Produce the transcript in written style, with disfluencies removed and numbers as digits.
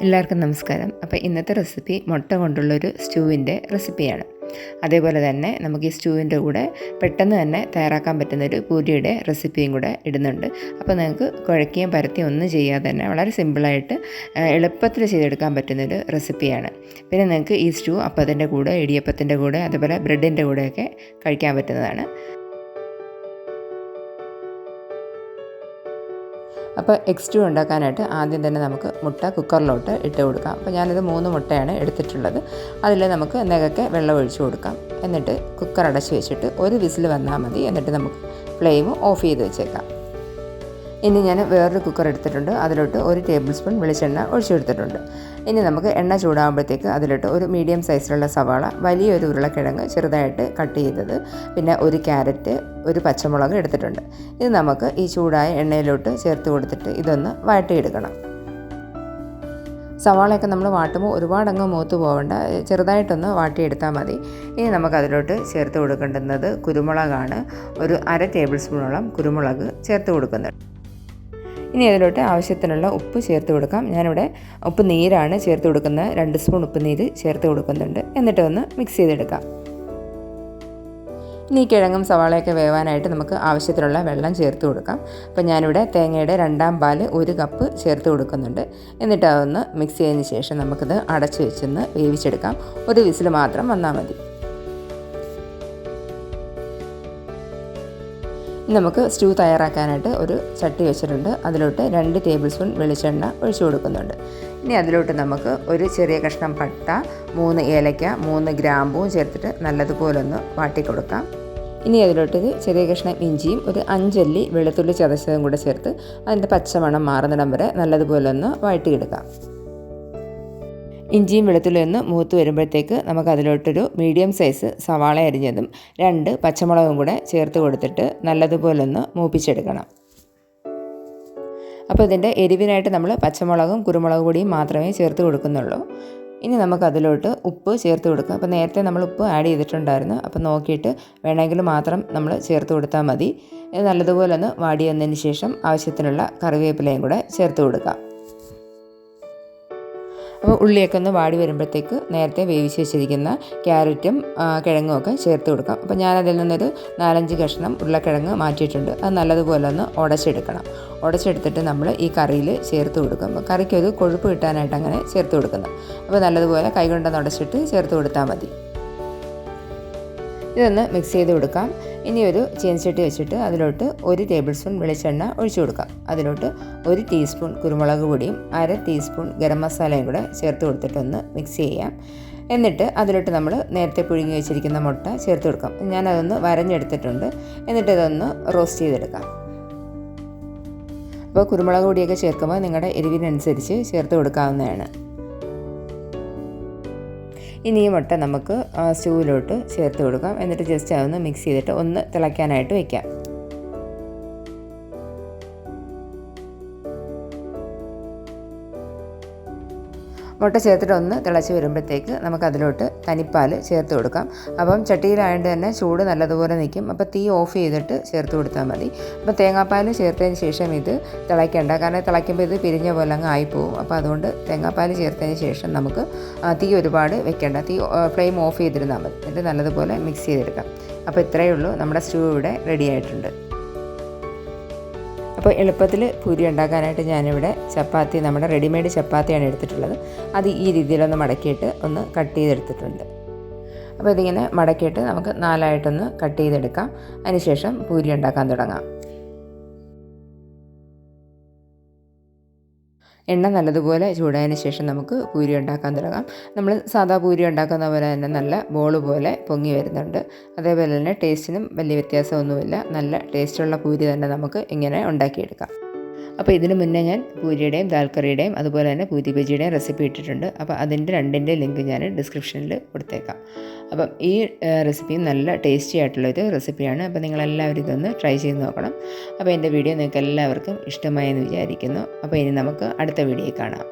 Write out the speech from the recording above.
എല്ലാവർക്കും നമസ്കാരം. അപ്പോൾ ഇന്നത്തെ റെസിപ്പി മുട്ട കൊണ്ടുള്ളൊരു സ്റ്റൂവിൻ്റെ റെസിപ്പിയാണ്. അതേപോലെ തന്നെ നമുക്ക് ഈ സ്റ്റൂവിൻ്റെ കൂടെ പെട്ടെന്ന് തന്നെ തയ്യാറാക്കാൻ പറ്റുന്നൊരു പൂരിയുടെ റെസിപ്പിയും കൂടെ ഇടുന്നുണ്ട്. അപ്പോൾ നിങ്ങൾക്ക് കുഴക്കുകയും പരത്തിയും ഒന്നും ചെയ്യാതെ തന്നെ വളരെ സിമ്പിളായിട്ട് എളുപ്പത്തിൽ ചെയ്തെടുക്കാൻ പറ്റുന്നൊരു റെസിപ്പിയാണ്. പിന്നെ നിങ്ങൾക്ക് ഈ സ്റ്റൂ അപ്പത്തിൻ്റെ കൂടെ, ഇടിയപ്പത്തിൻ്റെ കൂടെ, അതുപോലെ ബ്രെഡിൻ്റെ കൂടെയൊക്കെ കഴിക്കാൻ പറ്റുന്നതാണ്. അപ്പോൾ എഗ് സ്റ്റൂ ഉണ്ടാക്കാനായിട്ട് ആദ്യം തന്നെ നമുക്ക് മുട്ട കുക്കറിലോട്ട് ഇട്ട് കൊടുക്കാം. അപ്പോൾ ഞാനിത് 3 മുട്ടയാണ് എടുത്തിട്ടുള്ളത്. അതിൽ നമുക്ക് നെകക്കെ വെള്ളം ഒഴിച്ച് കൊടുക്കാം. എന്നിട്ട് കുക്കർ അടച്ച് വെച്ചിട്ട് ഒരു വിസിൽ വന്നാൽ മതി. എന്നിട്ട് നമുക്ക് ഫ്ലെയിം ഓഫ് ചെയ്ത് വെച്ചേക്കാം. ഇനി ഞാൻ വേറൊരു കുക്കർ എടുത്തിട്ടുണ്ട്. അതിലോട്ട് 1 ടേബിൾ സ്പൂൺ വെളിച്ചെണ്ണ ഒഴിച്ചെടുത്തിട്ടുണ്ട്. ഇനി നമുക്ക് എണ്ണ ചൂടാകുമ്പോഴത്തേക്ക് അതിലോട്ട് ഒരു മീഡിയം സൈസിലുള്ള സവാള, വലിയൊരു ഉരുളക്കിഴങ്ങ് ചെറുതായിട്ട് കട്ട് ചെയ്തത്, പിന്നെ 1 ക്യാരറ്റ്, 1 പച്ചമുളക് എടുത്തിട്ടുണ്ട്. ഇത് നമുക്ക് ഈ ചൂടായ എണ്ണയിലോട്ട് ചേർത്ത് കൊടുത്തിട്ട് ഇതൊന്ന് വഴറ്റിയെടുക്കണം. സവാളയൊക്കെ നമ്മൾ വാട്ടുമ്പോൾ ഒരുപാടങ്ങ് മൂത്ത് പോകേണ്ട, ചെറുതായിട്ടൊന്ന് വാട്ടിയെടുത്താൽ മതി. ഇനി നമുക്കതിലോട്ട് ചേർത്ത് കൊടുക്കേണ്ടുന്നത് കുരുമുളകാണ്. ഒരു 1/2 ടേബിൾ സ്പൂണോളം കുരുമുളക് ചേർത്ത് കൊടുക്കുന്നുണ്ട്. ഇനി അതിലോട്ട് ആവശ്യത്തിനുള്ള ഉപ്പ് ചേർത്ത് കൊടുക്കാം. ഞാനിവിടെ ഉപ്പ് നീരാണ് ചേർത്ത് കൊടുക്കുന്നത്. 2 സ്പൂൺ ഉപ്പ് നീര് ചേർത്ത് കൊടുക്കുന്നുണ്ട്. എന്നിട്ട് ഒന്ന് മിക്സ് ചെയ്തെടുക്കാം. ഇനി ഈ കിഴങ്ങും സവാളയൊക്കെ വേവാനായിട്ട് നമുക്ക് ആവശ്യത്തിനുള്ള വെള്ളം ചേർത്ത് കൊടുക്കാം. അപ്പോൾ ഞാനിവിടെ തേങ്ങയുടെ 2ാം പാൽ 1 കപ്പ് ചേർത്ത് കൊടുക്കുന്നുണ്ട്. എന്നിട്ട് അതൊന്ന് മിക്സ് ചെയ്തതിന് ശേഷം നമുക്കിത് അടച്ച് വെച്ചൊന്ന് വേവിച്ചെടുക്കാം. ഒരു വിസിൽ മാത്രം വന്നാൽ മതി. നമുക്ക് സ്റ്റൂ തയ്യാറാക്കാനായിട്ട് ഒരു ചട്ടി വെച്ചിട്ടുണ്ട്. അതിലോട്ട് 2 ടേബിൾ സ്പൂൺ വെളിച്ചെണ്ണ ഒഴിച്ചു കൊടുക്കുന്നുണ്ട്. ഇനി അതിലോട്ട് നമുക്ക് ഒരു ചെറിയ കഷ്ണം പട്ട, 3 ഏലക്ക, 3 ഗ്രാമ്പൂവും ചേർത്തിട്ട് നല്ലതുപോലെ ഒന്ന് വാട്ടി കൊടുക്കാം. ഇനി അതിലോട്ട് ചെറിയ കഷ്ണം ഇഞ്ചിയും, ഒരു 5 അല്ലി വെളുത്തുള്ളി ചതച്ചതും കൂടെ ചേർത്ത് അതിൻ്റെ പച്ചമണം മാറുന്നിടം വരെ നല്ലതുപോലെ ഒന്ന് വഴറ്റിയെടുക്കാം. ഇഞ്ചിയും വെളുത്തുള്ളി ഒന്ന് മൂത്ത് വരുമ്പോഴത്തേക്ക് നമുക്ക് അതിലോട്ടൊരു മീഡിയം സൈസ് സവാള അരിഞ്ഞതും 2 പച്ചമുളകും കൂടെ ചേർത്ത് കൊടുത്തിട്ട് നല്ലതുപോലെ ഒന്ന് മൂപ്പിച്ചെടുക്കണം. അപ്പോൾ ഇതിൻ്റെ എരിവിനായിട്ട് നമ്മൾ പച്ചമുളകും കുരുമുളക് പൊടിയും മാത്രമേ ചേർത്ത് കൊടുക്കുന്നുള്ളൂ. ഇനി നമുക്കതിലോട്ട് ഉപ്പ് ചേർത്ത് കൊടുക്കാം. അപ്പോൾ നേരത്തെ നമ്മൾ ഉപ്പ് ആഡ് ചെയ്തിട്ടുണ്ടായിരുന്നു. അപ്പോൾ നോക്കിയിട്ട് വേണമെങ്കിൽ മാത്രം നമ്മൾ ചേർത്ത് കൊടുത്താൽ മതി. ഇത് നല്ലതുപോലെ ഒന്ന് വാടി വന്നതിന് ശേഷം ആവശ്യത്തിനുള്ള കറിവേപ്പിലയും കൂടെ ചേർത്ത് കൊടുക്കാം. അപ്പോൾ ഉള്ളിയൊക്കെ ഒന്ന് വാടി വരുമ്പോഴത്തേക്ക് നേരത്തെ വേവിച്ച് വെച്ചിരിക്കുന്ന ക്യാരറ്റും കിഴങ്ങും ഒക്കെ ചേർത്ത് കൊടുക്കാം. അപ്പോൾ ഞാനതിൽ നിന്നൊരു 4-5 കഷ്ണം ഉരുളക്കിഴങ്ങ് മാറ്റിയിട്ടുണ്ട്. അത് നല്ലതുപോലെ ഒന്ന് ഉടച്ചെടുക്കണം. ഉടച്ചെടുത്തിട്ട് നമ്മൾ ഈ കറിയിൽ ചേർത്ത് കൊടുക്കും. അപ്പോൾ കറിക്കൊരു കൊഴുപ്പ് കിട്ടാനായിട്ട് അങ്ങനെ ചേർത്ത് കൊടുക്കുന്നത്. അപ്പോൾ നല്ലതുപോലെ കൈകൊണ്ടൊന്ന് ഉടച്ചിട്ട് ചേർത്ത് കൊടുത്താൽ മതി. ഇതൊന്ന് മിക്സ് ചെയ്ത് കൊടുക്കാം. ഇനി ഒരു ചീനച്ചട്ടി വെച്ചിട്ട് അതിലോട്ട് 1 ടേബിൾ സ്പൂൺ വെളിച്ചെണ്ണ ഒഴിച്ചു കൊടുക്കാം. അതിലോട്ട് 1 ടീസ്പൂൺ കുരുമുളക് പൊടിയും 1/2 ടീസ്പൂൺ ഗരം മസാലയും കൂടെ ചേർത്ത് കൊടുത്തിട്ടൊന്ന് മിക്സ് ചെയ്യാം. എന്നിട്ട് അതിലോട്ട് നമ്മൾ നേരത്തെ പുഴുങ്ങി വെച്ചിരിക്കുന്ന മുട്ട ചേർത്ത് കൊടുക്കാം. ഞാനതൊന്ന് വരഞ്ഞെടുത്തിട്ടുണ്ട്. എന്നിട്ട് ഇതൊന്ന് റോസ്റ്റ് ചെയ്തെടുക്കാം. അപ്പോൾ കുരുമുളക് പൊടിയൊക്കെ ചേർക്കുമ്പോൾ നിങ്ങളുടെ എരിവിനനുസരിച്ച് ചേർത്ത് കൊടുക്കാവുന്നതാണ്. ഇനി ഈ മുട്ട നമുക്ക് സ്റ്റൂവിലോട്ട് ചേർത്ത് കൊടുക്കാം. എന്നിട്ട് ജസ്റ്റ് അതൊന്ന് മിക്സ് ചെയ്തിട്ട് ഒന്ന് തിളയ്ക്കാനായിട്ട് വയ്ക്കാം. മുട്ട ചേർത്തിട്ട് ഒന്ന് തിളച്ച് വരുമ്പോഴത്തേക്ക് നമുക്കതിലോട്ട് തനിപ്പാൽ ചേർത്ത് കൊടുക്കാം. അപ്പം ചട്ടിയിലായതുകൊണ്ട് തന്നെ ചൂട് നല്ലതുപോലെ നിൽക്കും. അപ്പോൾ തീ ഓഫ് ചെയ്തിട്ട് ചേർത്ത് കൊടുത്താൽ മതി. അപ്പോൾ തേങ്ങാപ്പാൽ ചേർത്തതിന് ശേഷം ഇത് തിളയ്ക്കേണ്ട, കാരണം തിളയ്ക്കുമ്പോൾ ഇത് പിരിഞ്ഞ പോലെ അങ്ങ് ആയിപ്പോവും. അപ്പോൾ അതുകൊണ്ട് തേങ്ങാപ്പാൽ ചേർത്തതിന് ശേഷം നമുക്ക് തീ ഒരുപാട് വെക്കേണ്ട, തീ ഫ്ലെയിം ഓഫ് ചെയ്തിരുന്നാൽ മതി. എന്നിട്ട് നല്ലതുപോലെ മിക്സ് ചെയ്തെടുക്കാം. അപ്പോൾ ഇത്രയേ ഉള്ളൂ, നമ്മുടെ സ്റ്റൂ ഇവിടെ റെഡി ആയിട്ടുണ്ട്. അപ്പോൾ എളുപ്പത്തിൽ പൂരി ഉണ്ടാക്കാനായിട്ട് ഞാനിവിടെ ചപ്പാത്തി, നമ്മുടെ റെഡിമെയ്ഡ് ചപ്പാത്തിയാണ് എടുത്തിട്ടുള്ളത്. അത് ഈ രീതിയിലൊന്ന് മടക്കിയിട്ട് ഒന്ന് കട്ട് ചെയ്തെടുത്തിട്ടുണ്ട്. അപ്പോൾ ഇതിങ്ങനെ മടക്കിയിട്ട് നമുക്ക് 4ആയിട്ടൊന്ന് കട്ട് ചെയ്തെടുക്കാം. അതിനുശേഷം പൂരി ഉണ്ടാക്കാൻ തുടങ്ങാം. എണ്ണ നല്ലതുപോലെ ചൂടായതിന് ശേഷം നമുക്ക് പൂരി ഉണ്ടാക്കാൻ തുടങ്ങാം. നമ്മൾ സാധാ പൂരി ഉണ്ടാക്കുന്ന പോലെ തന്നെ നല്ല ബോൾ പോലെ പൊങ്ങി വരുന്നുണ്ട്. അതേപോലെ തന്നെ ടേസ്റ്റിനും വലിയ വ്യത്യാസമൊന്നുമില്ല. നല്ല ടേസ്റ്റുള്ള പൂരി തന്നെ നമുക്ക് ഇങ്ങനെ ഉണ്ടാക്കിയെടുക്കാം. അപ്പോൾ ഇതിന് മുന്നേ ഞാൻ പൂരിയുടെയും ദാൽ കറിയുടെയും അതുപോലെ തന്നെ പൂരി ബജിയുടെയും റെസിപ്പി ഇട്ടിട്ടുണ്ട്. അപ്പോൾ അതിൻ്റെ 2ൻ്റെയും ലിങ്ക് ഞാൻ ഡിസ്ക്രിപ്ഷനിൽ കൊടുത്തേക്കാം. അപ്പം ഈ റെസിപ്പിയും നല്ല ടേസ്റ്റി ആയിട്ടുള്ളൊരു റെസിപ്പിയാണ്. അപ്പോൾ നിങ്ങളെല്ലാവരും ഇതൊന്ന് ട്രൈ ചെയ്ത് നോക്കണം. അപ്പോൾ എൻ്റെ വീഡിയോ നിങ്ങൾക്ക് എല്ലാവർക്കും ഇഷ്ടമായെന്ന് വിചാരിക്കുന്നു. അപ്പോൾ ഇനി നമുക്ക് അടുത്ത വീഡിയോയിൽ കാണാം.